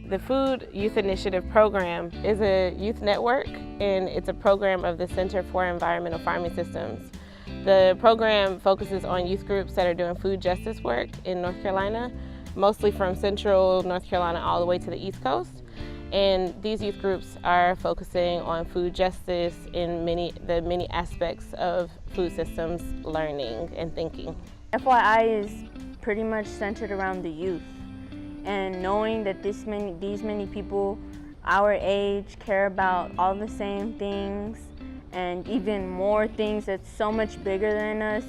The Food Youth Initiative program is a youth network, and it's a program of the Center for Environmental Farming Systems. The program focuses on youth groups that are doing food justice work in North Carolina, mostly from central North Carolina all the way to the East Coast. And these youth groups are focusing on food justice in the many aspects of food systems learning and thinking. FYI is pretty much centered around the youth, and knowing that these many people our age care about all the same things and even more things that's so much bigger than us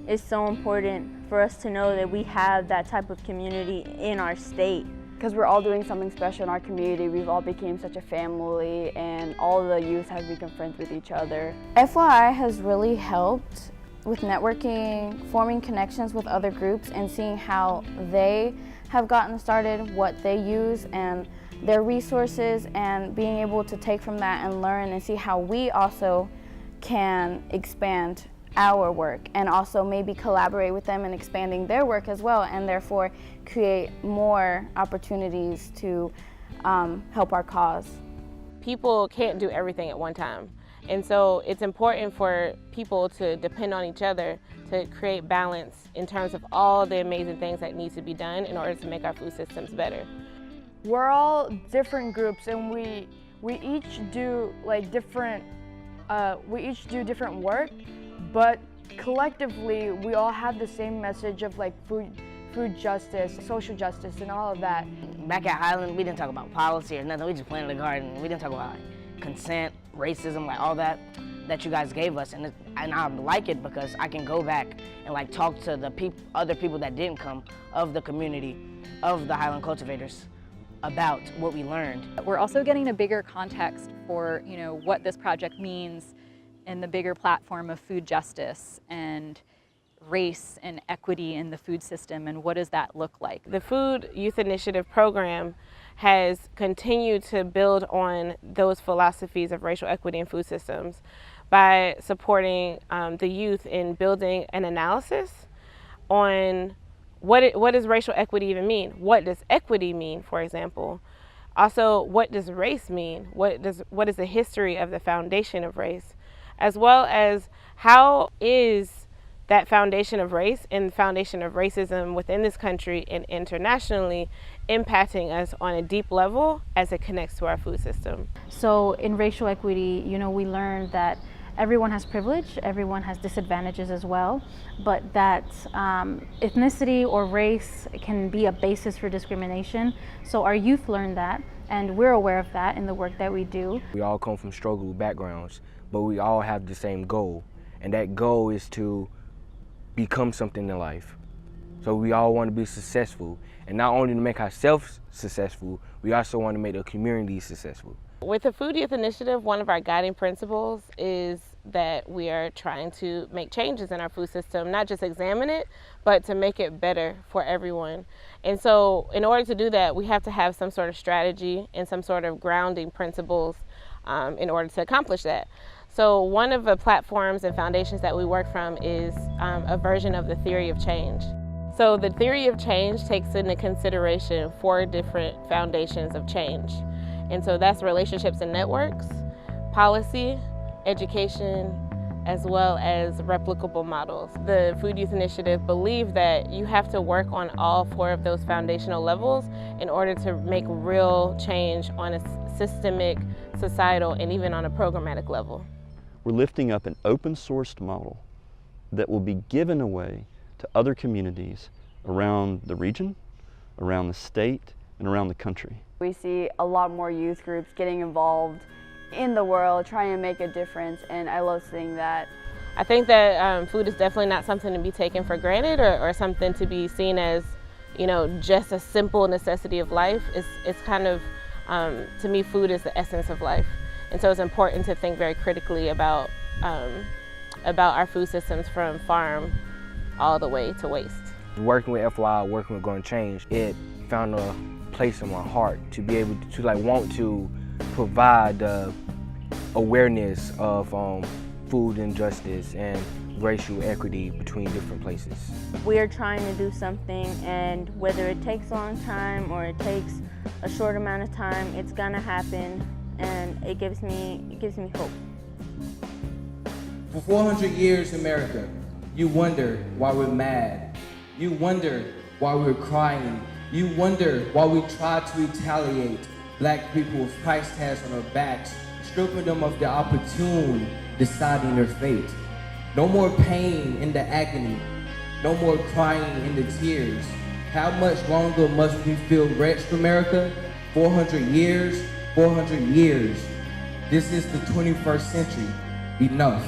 is so important for us to know that we have that type of community in our state. Because we're all doing something special in our community, we've all become such a family, and all the youth have become friends with each other. FYI has really helped with networking, forming connections with other groups, and seeing how they have gotten started, what they use, and their resources, and being able to take from that and learn and see how we also can expand our work, and also maybe collaborate with them in expanding their work as well, and therefore create more opportunities to help our cause. People can't do everything at one time, and so it's important for people to depend on each other to create balance in terms of all the amazing things that need to be done in order to make our food systems better. We're all different groups, and we each do different work, but collectively we all have the same message of food justice, social justice, and all of that. Back at Highland, we didn't talk about policy or nothing. We just planted a garden. We didn't talk about consent, racism, all that you guys gave us, and I like it because I can go back and talk to the other people that didn't come, of the community, of the Highland cultivators, about what we learned. We're also getting a bigger context for what this project means in the bigger platform of food justice and race and equity in the food system, and what does that look like. The Food Youth Initiative program has continued to build on those philosophies of racial equity in food systems by supporting the youth in building an analysis on what does racial equity even mean? What does equity mean, for example? Also, what does race mean? What is the history of the foundation of race? As well as how is that foundation of race and foundation of racism within this country and internationally impacting us on a deep level as it connects to our food system. So in racial equity, we learned that everyone has privilege, everyone has disadvantages as well, but that ethnicity or race can be a basis for discrimination. So our youth learned that, and we're aware of that in the work that we do. We all come from struggle backgrounds, but we all have the same goal, and that goal is to become something in life. So we all want to be successful, and not only to make ourselves successful, we also want to make the community successful. With the Food Youth Initiative, one of our guiding principles is that we are trying to make changes in our food system, not just examine it, but to make it better for everyone. And so in order to do that, we have to have some sort of strategy and some sort of grounding principles in order to accomplish that. So one of the platforms and foundations that we work from is a version of the theory of change. So the theory of change takes into consideration 4 different foundations of change. And so that's relationships and networks, policy, education, as well as replicable models. The Food Youth Initiative believe that you have to work on all 4 of those foundational levels in order to make real change on a systemic, societal, and even on a programmatic level. We're lifting up an open-sourced model that will be given away to other communities around the region, around the state, and around the country. We see a lot more youth groups getting involved in the world, trying to make a difference, and I love seeing that. I think that food is definitely not something to be taken for granted or something to be seen as, just a simple necessity of life. It's kind of, to me, food is the essence of life. And so it's important to think very critically about our food systems from farm all the way to waste. Working with FYI, working with Going to Change, it found a place in my heart to be able to want to provide the awareness of food injustice and racial equity between different places. We are trying to do something, and whether it takes a long time or it takes a short amount of time. It's gonna happen, and it gives me hope. For 400 years in America, you wonder why we're mad. You wonder why we're crying. You wonder why we try to retaliate black people with price tags on our backs, stripping them of the opportunity deciding their fate. No more pain in the agony. No more crying in the tears. How much longer must we feel wretched, America? 400 years, 400 years. This is the 21st century. Enough.